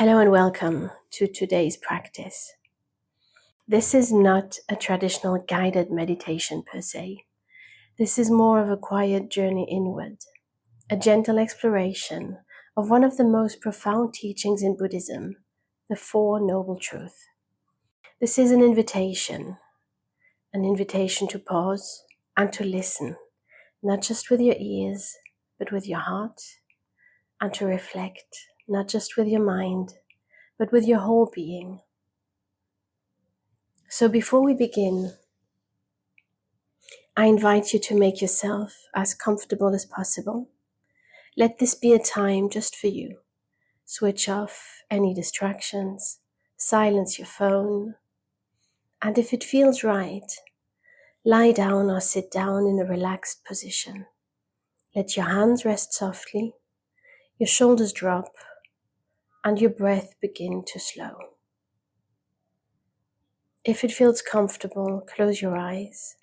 Hello and welcome to today's practice. This is not a traditional guided meditation per se. This is more of a quiet journey inward, a gentle exploration of one of the most profound teachings in Buddhism, the Four Noble Truths. This is an invitation to pause and to listen, not just with your ears, but with your heart, and to reflect, not just with your mind, but with your whole being. So before we begin, I invite you to make yourself as comfortable as possible. Let this be a time just for you. Switch off any distractions, silence your phone, and if it feels right, lie down or sit down in a relaxed position. Let your hands rest softly, your shoulders drop, and your breath begin to slow. If it feels comfortable, close your eyes.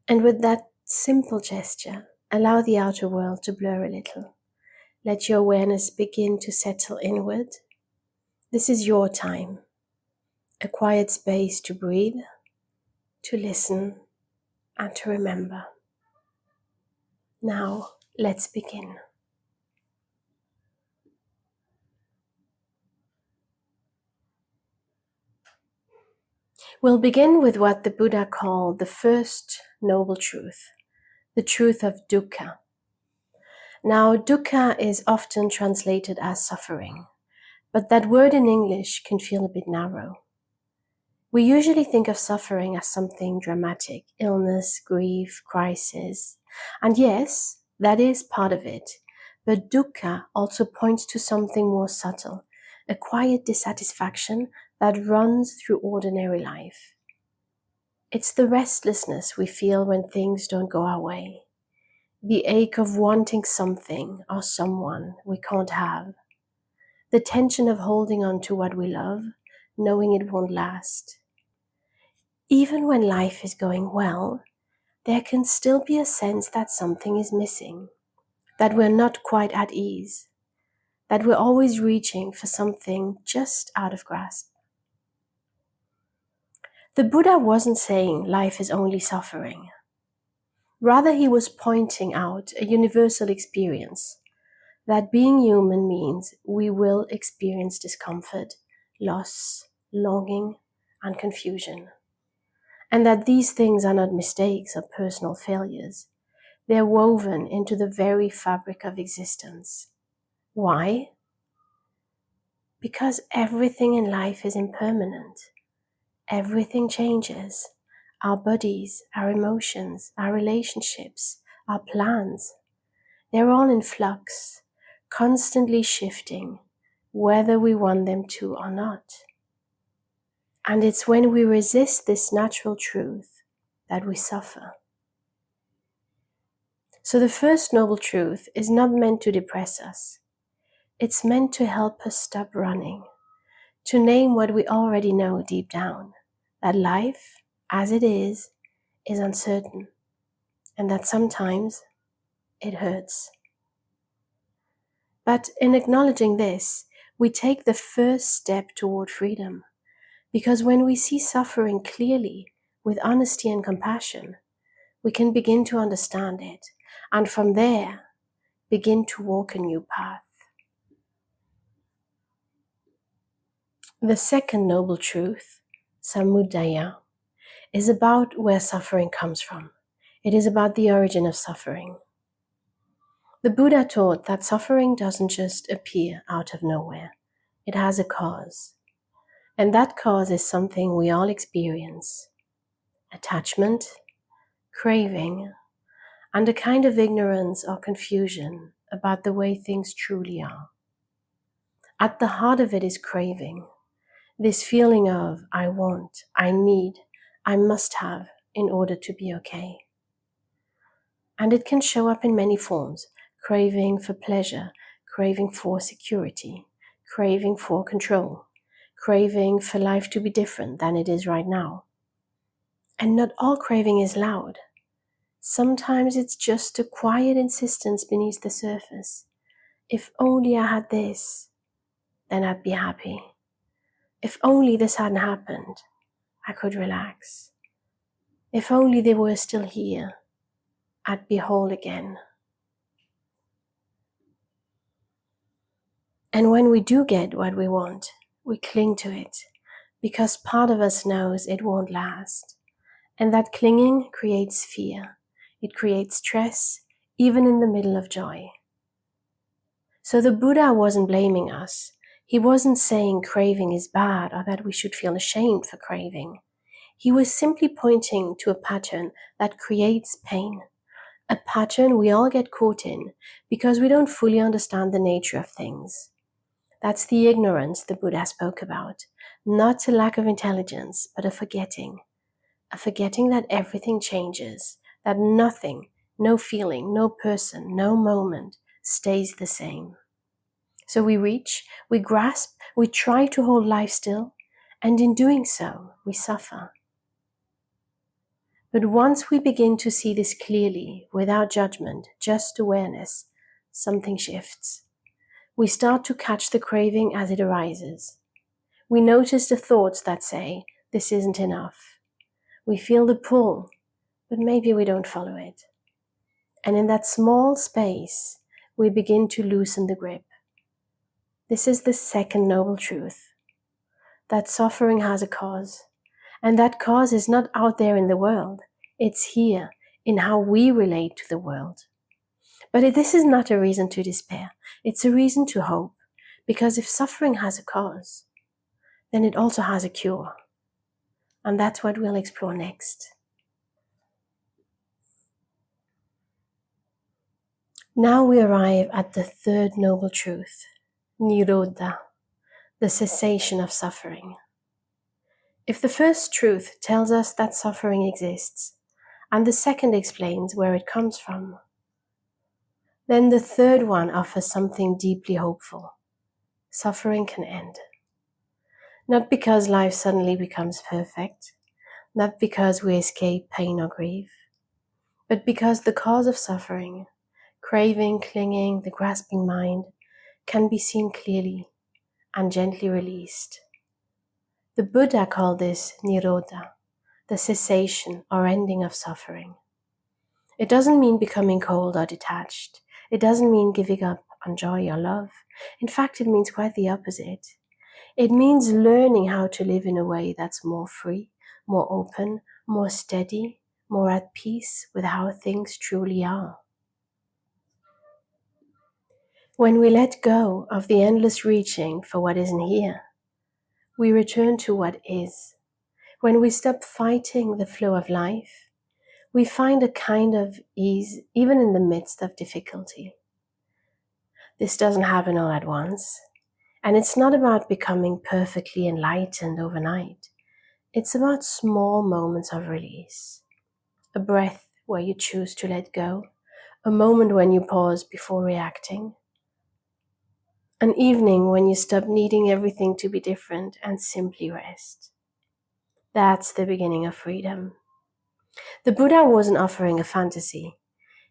And with that simple gesture, allow the outer world to blur a little. Let your awareness begin to settle inward. This is your time, a quiet space to breathe, to listen, and to remember. Now, let's begin. We'll begin with what the Buddha called the first noble truth, the truth of dukkha. Now, dukkha is often translated as suffering, but that word in English can feel a bit narrow. We usually think of suffering as something dramatic, illness, grief, crisis. And yes, that is part of it. But dukkha also points to something more subtle, a quiet dissatisfaction that runs through ordinary life. It's the restlessness we feel when things don't go our way, the ache of wanting something or someone we can't have, the tension of holding on to what we love, knowing it won't last. Even when life is going well, there can still be a sense that something is missing, that we're not quite at ease, that we're always reaching for something just out of grasp. The Buddha wasn't saying life is only suffering. Rather, he was pointing out a universal experience, that being human means we will experience discomfort, loss, longing, and confusion. And that these things are not mistakes or personal failures. They're woven into the very fabric of existence. Why? Because everything in life is impermanent. Everything changes. Our bodies, our emotions, our relationships, our plans. They're all in flux, constantly shifting, whether we want them to or not. And it's when we resist this natural truth that we suffer. So the first noble truth is not meant to depress us. It's meant to help us stop running, to name what we already know deep down, that life, as it is uncertain, and that sometimes it hurts. But in acknowledging this, we take the first step toward freedom, because when we see suffering clearly, with honesty and compassion, we can begin to understand it, and from there, begin to walk a new path. The second noble truth, samudaya, is about where suffering comes from. It is about the origin of suffering. The Buddha taught that suffering doesn't just appear out of nowhere. It has a cause. And that cause is something we all experience. Attachment, craving, and a kind of ignorance or confusion about the way things truly are. At the heart of it is craving. This feeling of I want, I need, I must have in order to be okay. And it can show up in many forms, craving for pleasure, craving for security, craving for control, craving for life to be different than it is right now. And not all craving is loud. Sometimes it's just a quiet insistence beneath the surface. If only I had this, then I'd be happy. If only this hadn't happened, I could relax. If only they were still here, I'd be whole again. And when we do get what we want, we cling to it because part of us knows it won't last. And that clinging creates fear. It creates stress, even in the middle of joy. So the Buddha wasn't blaming us. He wasn't saying craving is bad or that we should feel ashamed for craving. He was simply pointing to a pattern that creates pain. A pattern we all get caught in because we don't fully understand the nature of things. That's the ignorance the Buddha spoke about. Not a lack of intelligence, but a forgetting. A forgetting that everything changes, that nothing, no feeling, no person, no moment stays the same. So we reach, we grasp, we try to hold life still, and in doing so, we suffer. But once we begin to see this clearly, without judgment, just awareness, something shifts. We start to catch the craving as it arises. We notice the thoughts that say, this isn't enough. We feel the pull, but maybe we don't follow it. And in that small space, we begin to loosen the grip. This is the second noble truth, that suffering has a cause. And that cause is not out there in the world. It's here, in how we relate to the world. But this is not a reason to despair. It's a reason to hope. Because if suffering has a cause, then it also has a cure. And that's what we'll explore next. Now we arrive at the third noble truth, nirodha, the cessation of suffering. If the first truth tells us that suffering exists, and the second explains where it comes from, then the third one offers something deeply hopeful. Suffering can end. Not because life suddenly becomes perfect, not because we escape pain or grief, but because the cause of suffering, craving, clinging, the grasping mind, can be seen clearly and gently released. The Buddha called this nirodha, the cessation or ending of suffering. It doesn't mean becoming cold or detached. It doesn't mean giving up on joy or love. In fact, it means quite the opposite. It means learning how to live in a way that's more free, more open, more steady, more at peace with how things truly are. When we let go of the endless reaching for what isn't here, we return to what is. When we stop fighting the flow of life, we find a kind of ease even in the midst of difficulty. This doesn't happen all at once, and it's not about becoming perfectly enlightened overnight. It's about small moments of release. A breath where you choose to let go, a moment when you pause before reacting, an evening when you stop needing everything to be different and simply rest. That's the beginning of freedom. The Buddha wasn't offering a fantasy.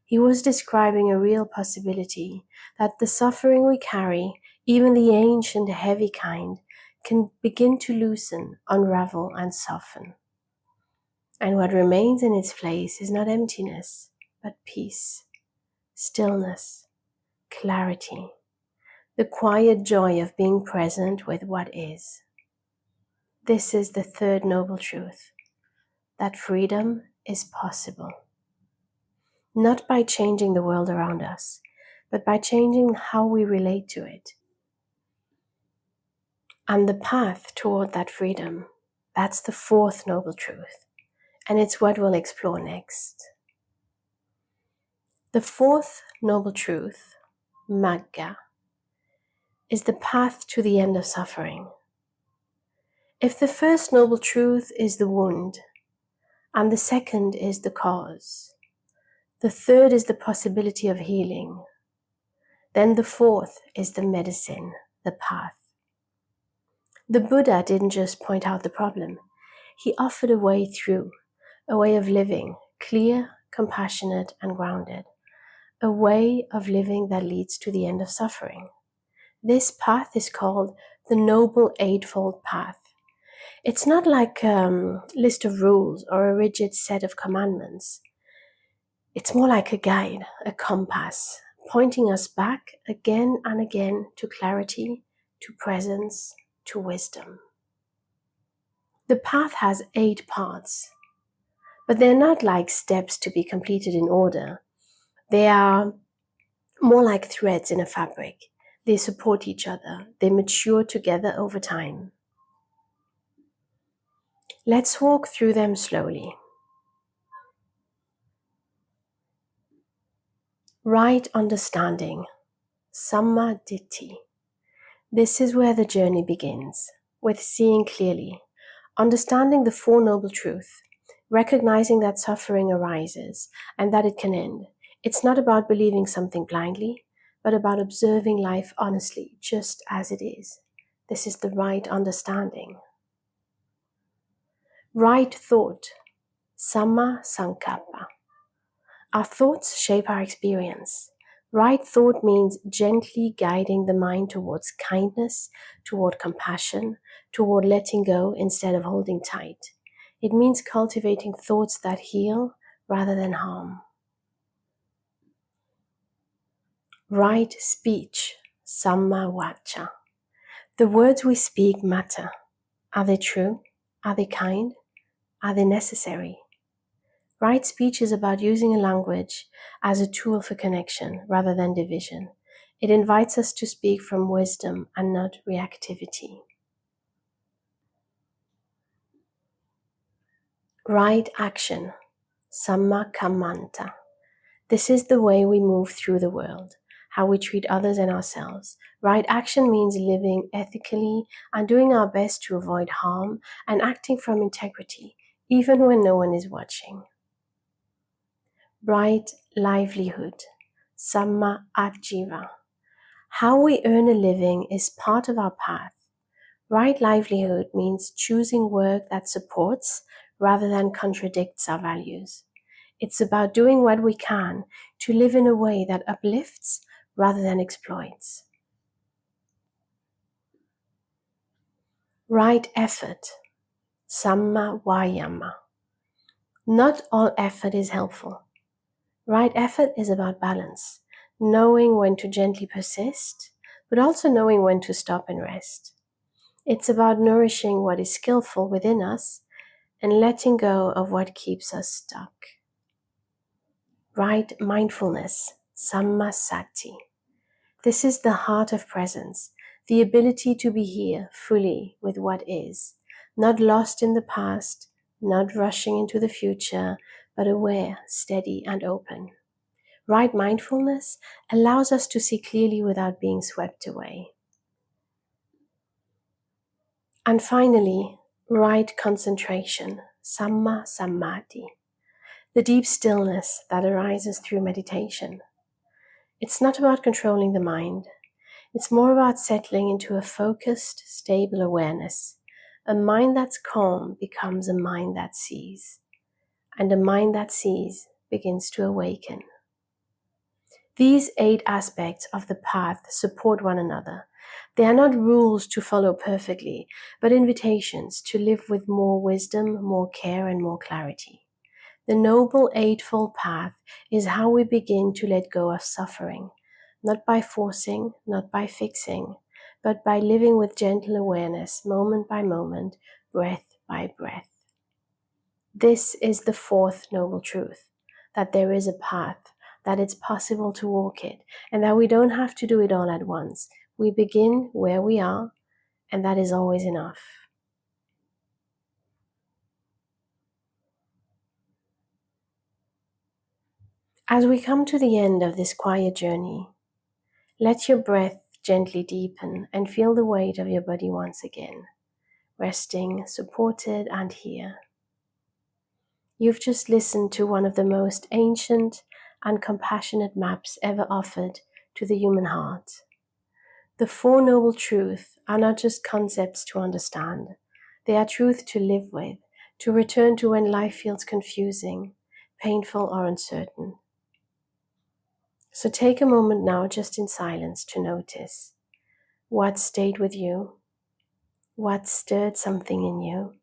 He was describing a real possibility that the suffering we carry, even the ancient heavy kind, can begin to loosen, unravel, and soften. And what remains in its place is not emptiness, but peace, stillness, clarity, the quiet joy of being present with what is. This is the third noble truth, that freedom is possible. Not by changing the world around us, but by changing how we relate to it. And the path toward that freedom, that's the fourth noble truth. And it's what we'll explore next. The fourth noble truth, magga, is the path to the end of suffering. If the first noble truth is the wound, and the second is the cause, the third is the possibility of healing, then the fourth is the medicine, the path. The Buddha didn't just point out the problem. He offered a way through, a way of living, clear, compassionate, and grounded. A way of living that leads to the end of suffering. This path is called the Noble Eightfold Path. It's not like a list of rules or a rigid set of commandments. It's more like a guide, a compass, pointing us back again and again to clarity, to presence, to wisdom. The path has 8 parts, but they're not like steps to be completed in order. They are more like threads in a fabric. They support each other. They mature together over time. Let's walk through them slowly. Right understanding, Samma Ditti. This is where the journey begins, with seeing clearly, understanding the Four Noble Truths, recognizing that suffering arises and that it can end. It's not about believing something blindly, but about observing life honestly, just as it is. This is the right understanding. Right thought, Samma Sankappa. Our thoughts shape our experience. Right thought means gently guiding the mind towards kindness, toward compassion, toward letting go instead of holding tight. It means cultivating thoughts that heal rather than harm. Right speech, Samma Vacha. The words we speak matter. Are they true? Are they kind? Are they necessary? Right speech is about using a language as a tool for connection rather than division. It invites us to speak from wisdom and not reactivity. Right action, Samma Kammanta. This is the way we move through the world, how we treat others and ourselves. Right action means living ethically and doing our best to avoid harm and acting from integrity, even when no one is watching. Right livelihood, Samma Ajiva. How we earn a living is part of our path. Right livelihood means choosing work that supports rather than contradicts our values. It's about doing what we can to live in a way that uplifts rather than exploits. Right effort, Samma Vayama. Not all effort is helpful. Right effort is about balance, knowing when to gently persist, but also knowing when to stop and rest. It's about nourishing what is skillful within us and letting go of what keeps us stuck. Right mindfulness, Samma Sati. This is the heart of presence, the ability to be here fully with what is, not lost in the past, not rushing into the future, but aware, steady, and open. Right mindfulness allows us to see clearly without being swept away. And finally, right concentration, Samma Samadhi, the deep stillness that arises through meditation. It's not about controlling the mind. It's more about settling into a focused, stable awareness. A mind that's calm becomes a mind that sees, and a mind that sees begins to awaken. These 8 aspects of the path support one another. They are not rules to follow perfectly, but invitations to live with more wisdom, more care, and more clarity. The Noble Eightfold Path is how we begin to let go of suffering, not by forcing, not by fixing, but by living with gentle awareness, moment by moment, breath by breath. This is the 4th Noble Truth, that there is a path, that it's possible to walk it, and that we don't have to do it all at once. We begin where we are, and that is always enough. As we come to the end of this quiet journey, let your breath gently deepen and feel the weight of your body once again, resting, supported, and here. You've just listened to one of the most ancient and compassionate maps ever offered to the human heart. The 4 Noble Truths are not just concepts to understand. They are truth to live with, to return to when life feels confusing, painful, or uncertain. So take a moment now just in silence to notice. What stayed with you? What stirred something in you?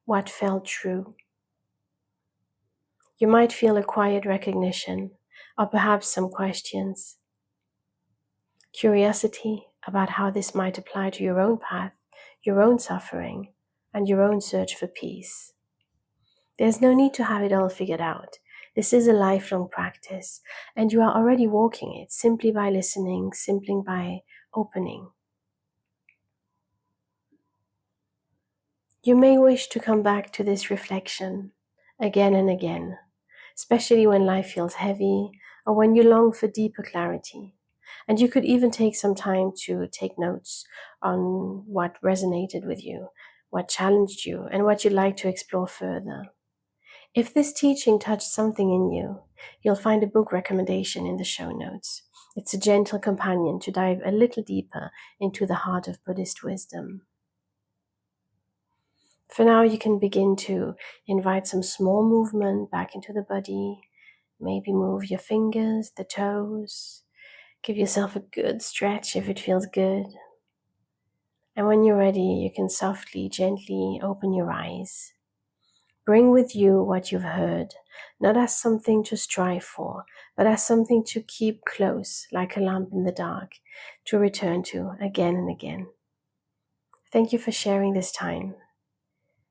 What felt true? You might feel a quiet recognition, or perhaps some questions. Curiosity about how this might apply to your own path, your own suffering, and your own search for peace. There's no need to have it all figured out. This is a lifelong practice, and you are already walking it simply by listening, simply by opening. You may wish to come back to this reflection again and again, especially when life feels heavy or when you long for deeper clarity. And you could even take some time to take notes on what resonated with you, what challenged you, and what you'd like to explore further. If this teaching touched something in you, you'll find a book recommendation in the show notes. It's a gentle companion to dive a little deeper into the heart of Buddhist wisdom. For now, you can begin to invite some small movement back into the body. Maybe move your fingers, the toes. Give yourself a good stretch if it feels good. And when you're ready, you can softly, gently open your eyes. Bring with you what you've heard, not as something to strive for, but as something to keep close, like a lamp in the dark, to return to again and again. Thank you for sharing this time.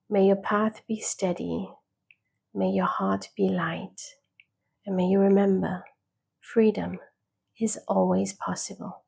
May your path be steady. May your heart be light. And may you remember, freedom is always possible.